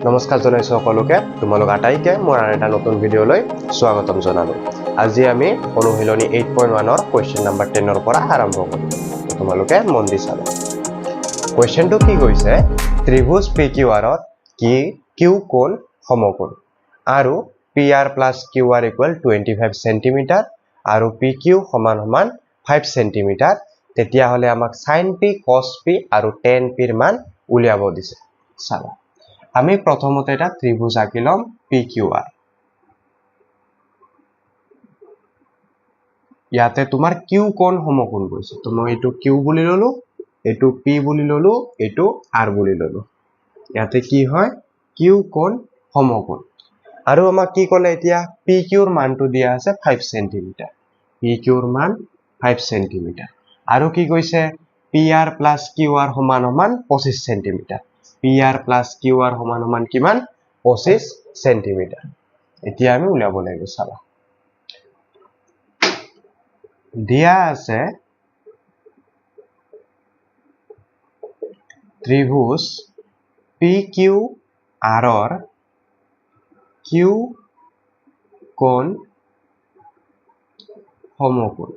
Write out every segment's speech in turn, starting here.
নমস্কাৰ জনাইছো সকলোকে তোমালোক আটাইকে মোৰ আন এটা নতুন ভিডিঅ'লৈ স্বাগতম জনালো আজি আমি অনুশীলনী 8.1 ৰ কোৱেশ্চন নম্বৰ 10 ৰ পৰা আৰম্ভ কৰিম তোমালোকে মন দি চাবা কোৱেশ্চনটো কি কৈছে ত্ৰিভুজ PQR ৰ কি কিউ কোণ সমকোণ আৰু PR plus QR equal 25 cm আৰু PQ সমান সমান 5 cm তেতিয়া হলে আমাক sin P cos P আৰু tan P ৰ মান উলিয়াব দিছে চাবা আমি প্ৰথমতে এটা ত্ৰিভুজ আঁকি লম PQR ইয়াতে তোমাৰ কিউ কোণ সমকোণ কৈছে তো মই এটো কিউ বুলি ললো এটো P বুলি ললো এটো R বুলি ললো ইয়াতে কি হয় কিউ কোণ সমকোণ আৰু আমাক কি ক'লে এতিয়া PQ ৰ মানটো দিয়া আছে 5 cm PQ ৰ মান 5 cm আৰু কি কৈছে PR plus QR সমান সমান 25 cm PR plus QR সমান সমান কিমান 25 cm এতিয়া আমি উলিয়াব লাগিব চাবা দিয়া আছে ত্ৰিভুজ PQR ৰ কিউ কোণ সমকোণ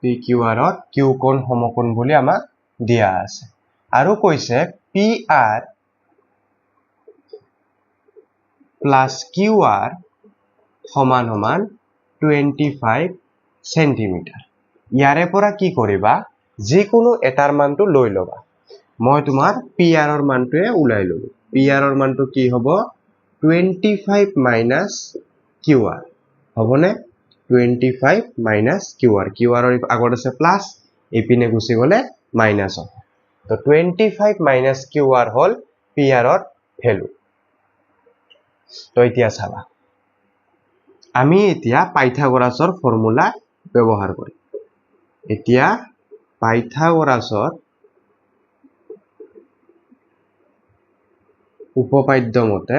PQR ৰ কিউ কোণ সমকোণ বুলি আমাক দিয়া আছে আৰু কৈছে PR plus QR সমান সমান 25 cm ইয়াৰে পৰা কি কৰিবা যিকোনো এটাৰ মানটো লৈ লবা মই তোমাৰ PR ৰ মানটোৱে উলাই ললো PR ৰ মানটো কি হ'ব 25 minus QR হবনে 25 minus QR QR ৰ আগত আছে প্লাস এপিনে গুছি গলে মাইনাস হ'ব তো 25 minus QR হল PR ৰ ভ্যালু তো এতিয়া চাবা আমি এতিয়া পাইথাগোৰাছৰ ফৰ্মুলা ব্যৱহাৰ কৰিম এতিয়া পাইথাগোৰাছৰ উপপাদ্য মতে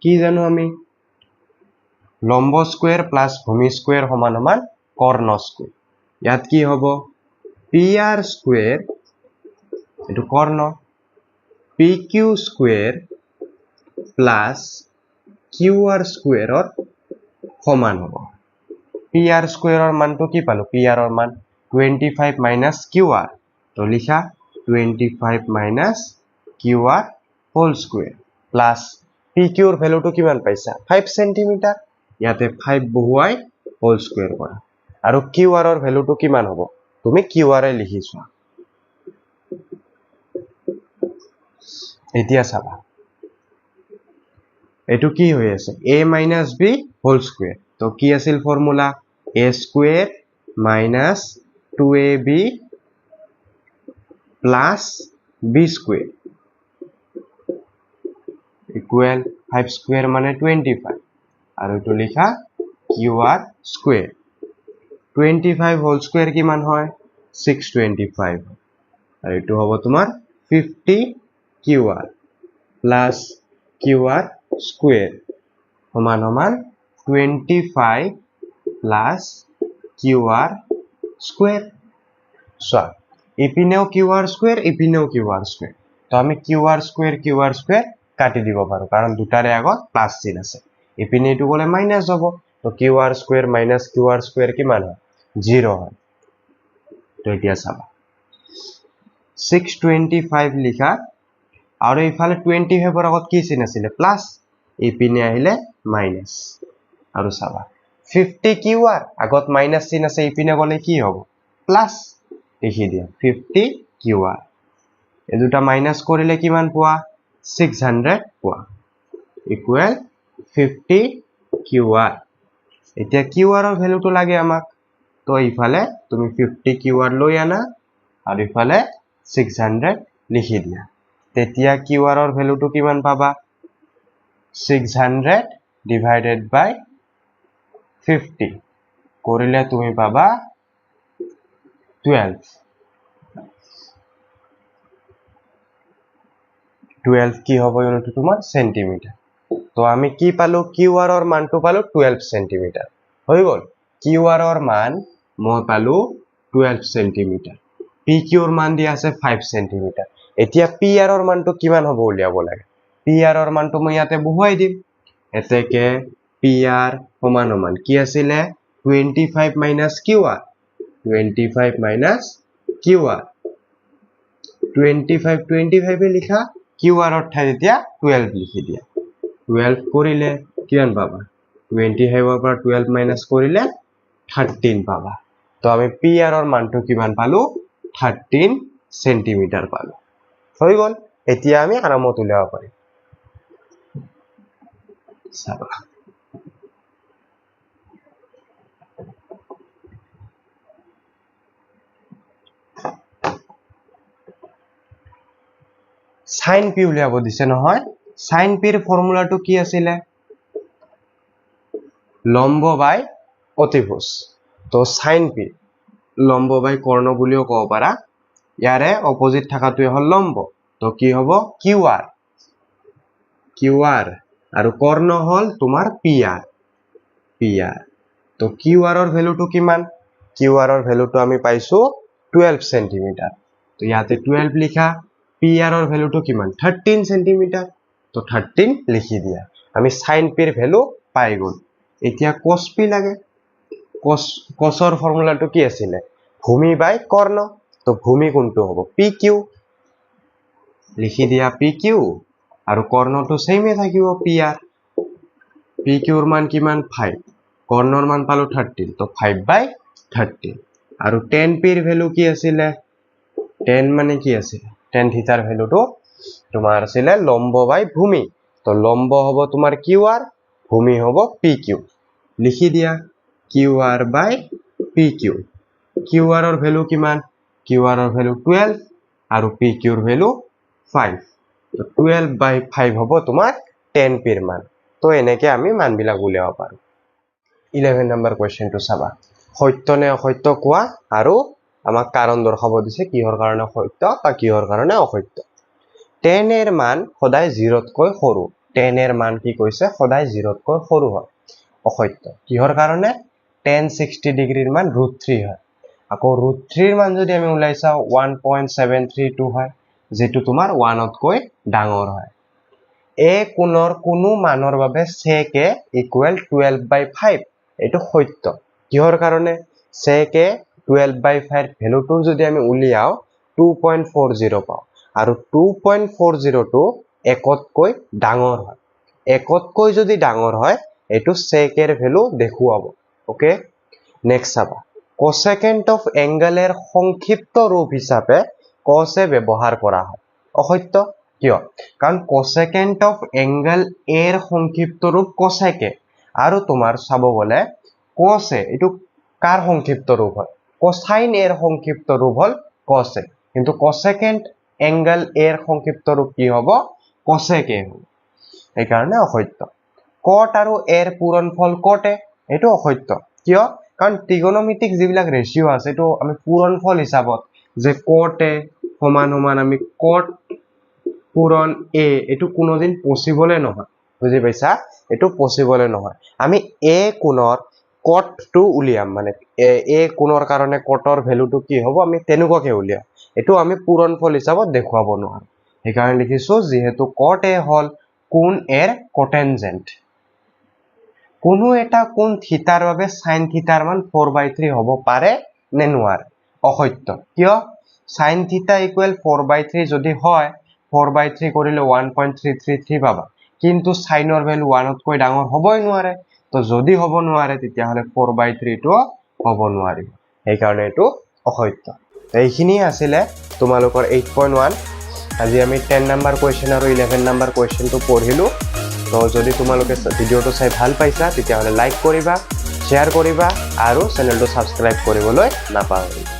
কি জানো আমি লম্ব স্কয়াৰ প্লাস ভূমি স্কয়াৰ সমান সমান কৰ্ণ স্কয়াৰ ইয়াত কি হ'ব PR স্কয়াৰ এটো কৰ্ণ PQ স্কয়াৰ প্লাস QR স্কয়াৰৰ সমান হ'ব PR স্কয়াৰৰ মানটো কি পালো PR ৰ মান 25 minus QR তো লিখা 25 minus QR whole square plus PQ ৰ ভ্যালুটো কিমান পাইছা 5 cm ইয়াতে 5 বহুৱাই whole square কৰা আৰু QR ৰ ভ্যালুটো কিমান হ'ব তুমি QR এ লিখিছা এতিয়া চাবা এটো কি হৈ আছে a minus b whole square তো কি আছিল formula a square minus 2ab plus b square equal 5 square মানে 25 আৰু এটো লিখা qr square 25 whole square কিমান হয় 625 আৰু এটো হ'ব তোমাৰ 50 qr plus qr square সমান সমান 25 plus qr square so ইপিনেও qr square ইপিনেও qr square তো আমি qr square কাটি দিব পাৰো কাৰণ দুটাৰে আগত প্লাস চিন আছে ইপিনে এটো গলে মাইনাস হ'ব তো qr square minus qr square কিমান হয় 0 হয় তো এতিয়া চাবা 625 লিখা আৰু ইফালে 25 ৰ আগত কি চিন আছিল প্লাস ইপিনে আহিলে মাইনাস আৰু চাবা 50 qr আগত মাইনাস চিন আছে ইপিনে গলে কি হ'ব প্লাস লিখি দিয়া 50 qr এই দুটা মাইনাস কৰিলে কিমান পোৱা 600 পোৱা ইকুৱেল 50 qr এতিয়া qr ৰ ভ্যালুটো লাগে আমাক তো ইফালে তুমি 50 qr লৈ আনা আৰু ইফালে 600 লিখি দিয়া তেতিয়া qr ৰ ভ্যালুটো কিমান পাবা 600 divided by 50 কৰিলে তুমি পাবা 12 কি হ'ব ইউনিটটো তোমাৰ সেন্টিমিটাৰ তো আমি কি পালো qr ৰ মানটো পালো 12 সেন্টিমিটাৰ হৈ গল qr ৰ মান মই পালো 12 সেন্টিমিটাৰ PQৰ মান দিয়া আছে 5 সেন্টিমিটাৰ এতিয়া PR ৰ মানটো কিমান হ'ব উলিয়াব লাগে PR ৰ মানটো মই ইয়াতে বহুৱাই দিম এতেকে PR সমান কি আছিলে 25 minus QR 25 minus QR 25 এ লিখা QR ৰ ঠাইত এতিয়া 12 লিখি দিয়া 12 কৰিলে কিমান পাবা 25 ৰ পৰা 12 মাইনাস কৰিলে 13 পাবা তো আমি PR ৰ মানটো কিমান পালো 13 সেন্টিমিটাৰ পালো হৈ গল এতিয়া আমি আৰামত উলিয়াব পাৰিম চাবা sin p উলিয়াব দিছে নহয় sin p ৰ ফৰ্মুলাটো কি আছিল লম্ব বাই অতিভুজ তো sin p লম্ব বাই কৰ্ণ বুলিও কব পাৰা ইয়াৰে অপোজিট থাকাটোই হল লম্ব তো কি হ'ব QR আৰু কৰ্ণ হল তোমাৰ PR তো QR ৰ ভ্যালুটো কিমান QR ৰ ভ্যালুটো আমি পাইছো 12 সেন্টিমিটাৰ তো ইয়াতে 12 লিখা PR ৰ ভ্যালুটো কিমান 13 সেন্টিমিটাৰ তো 13 লিখি দিয়া আমি sin p ৰ ভ্যালু পাই গল এতিয়া cos p লাগে cos ৰ ফৰ্মুলাটো কি আছিল ভূমি বাই কৰ্ণ তো ভূমি কোনটো হ'ব PQ লিখি দিয়া PQ আৰু কৰ্ণটো সেমে থাকিব PR PQ ৰ মান কিমান 5 কৰ্ণৰ মান পালো 13 তো 5/13 আৰু tan p ৰ ভ্যালু কি আছিল tan মানে কি আছিল tan থিটাৰ ভ্যালুটো তোমাৰ আছিল লম্ব বাই ভূমি তো লম্ব হ'ব তোমাৰ QR ভূমি হ'ব PQ লিখি দিয়া QR বাই PQ QR ৰ ভ্যালু কিমান QR ৰ ভ্যালু 12 আৰু PQ ৰ ভ্যালু 5 তো 12/5 হ'ব তোমাৰ tan p ৰ মান তো এনেকে আমি মানবিলাক উলিয়াব পাৰো 11 নম্বৰ কোৱেশ্চনটো চাবা সত্য নে অসত্য কোৱা আৰু আমাক কাৰণ দৰ্শাব দিছে কিহৰ কাৰণে সত্য বা কিহৰ কাৰণে অসত্য tan এৰ মান সদায় 0 তকৈ সৰু tan এৰ মান কি কৈছে সদায় 0 তকৈ সৰু হয় অসত্য কিহৰ কাৰণে tan 60 ডিগ্ৰীৰ মান √3 হয় আকৌ √3 ৰ মান যদি আমি উলাই চাও 1.732 হয় যেটো তোমাৰ 1 তকৈ ডাঙৰ হয় a কোণৰ কোনো মানৰ বাবে sec a = 12/5 এটো সত্য কিহৰ কাৰণে sec a 12/5 ভ্যালুটো যদি আমি উলিয়াও 2.40 পাও আৰু 2.40 টো একতকৈ ডাঙৰ হয় একতকৈ যদি ডাঙৰ হয় এটো sec এৰ ভ্যালু দেখুৱাব ওকে নেক্সট চাবা cosecant of angle এৰ সংক্ষিপ্ত ৰূপ হিচাপে cos এ ব্যৱহাৰ কৰা হয় অসত্য কিয় কাৰণ cosecant of angle এৰ সংক্ষিপ্ত ৰূপ cosec আৰু তোমাৰ চাব গলে cos এটো কাৰ সংক্ষিপ্ত ৰূপ হয় cosine এৰ সংক্ষিপ্ত ৰূপ হল cos কিন্তু cosecant angle এৰ সংক্ষিপ্ত ৰূপ কি হ'ব cosec হ'ব এই কাৰণে অসত্য cot আৰু এৰ পূৰণফল cot এটো অসত্য কিয় কাৰণ ত্ৰিগোণমিতিক যিবিলাক ৰেশিও আছে এটো আমি পূৰণফল হিচাপত যে cot সমান আমি cot পূৰণ a এটো কোনোদিন পসিবল নহয় বুজি পাইছা এটো পসিবল নহয় আমি a কোণৰ cot টো উলিয়াম মানে a কোণৰ কাৰণে cot ৰ ভ্যালুটো কি হ'ব আমি তেনুকাকে উলিয়াম এটো আমি পূৰণফল হিচাপত দেখুৱাব নোৱাৰো এই কাৰণে লিখিছো যেহেতু cot a হল কোণ এৰ কোটেনজেন্ট কোনো এটা কোণ থিটাৰ বাবে sin থিটাৰ মান 4/3 হ'ব পাৰে নে নোৱাৰে অসত্য কিয় sin থিটা = 4/3 যদি হয় 4/3 কৰিলে 1.333 পাবা কিন্তু sin ৰ ভ্যালু 1 তকৈ ডাঙৰ হ'বই নোৱাৰে তো যদি হ'ব নোৱাৰে তেতিয়া হলে 4/3 টো হ'ব নোৱাৰিব এই কাৰণে এটো অসত্য এইখিনি আছিল তোমালোকৰ 8.1 আজি আমি 10 নম্বৰ কোৱেশ্চন আৰু 11 নম্বৰ কোৱেশ্চনটো পঢ়িলো তো যদি তোমালোকে ভিডিওটো চাই ভাল পাইছা তেতিয়া হলে লাইক কৰিবা শেয়াৰ কৰিবা আৰু চেনেলটো সাবস্ক্ৰাইব কৰিবলৈ নাপাহৰিবা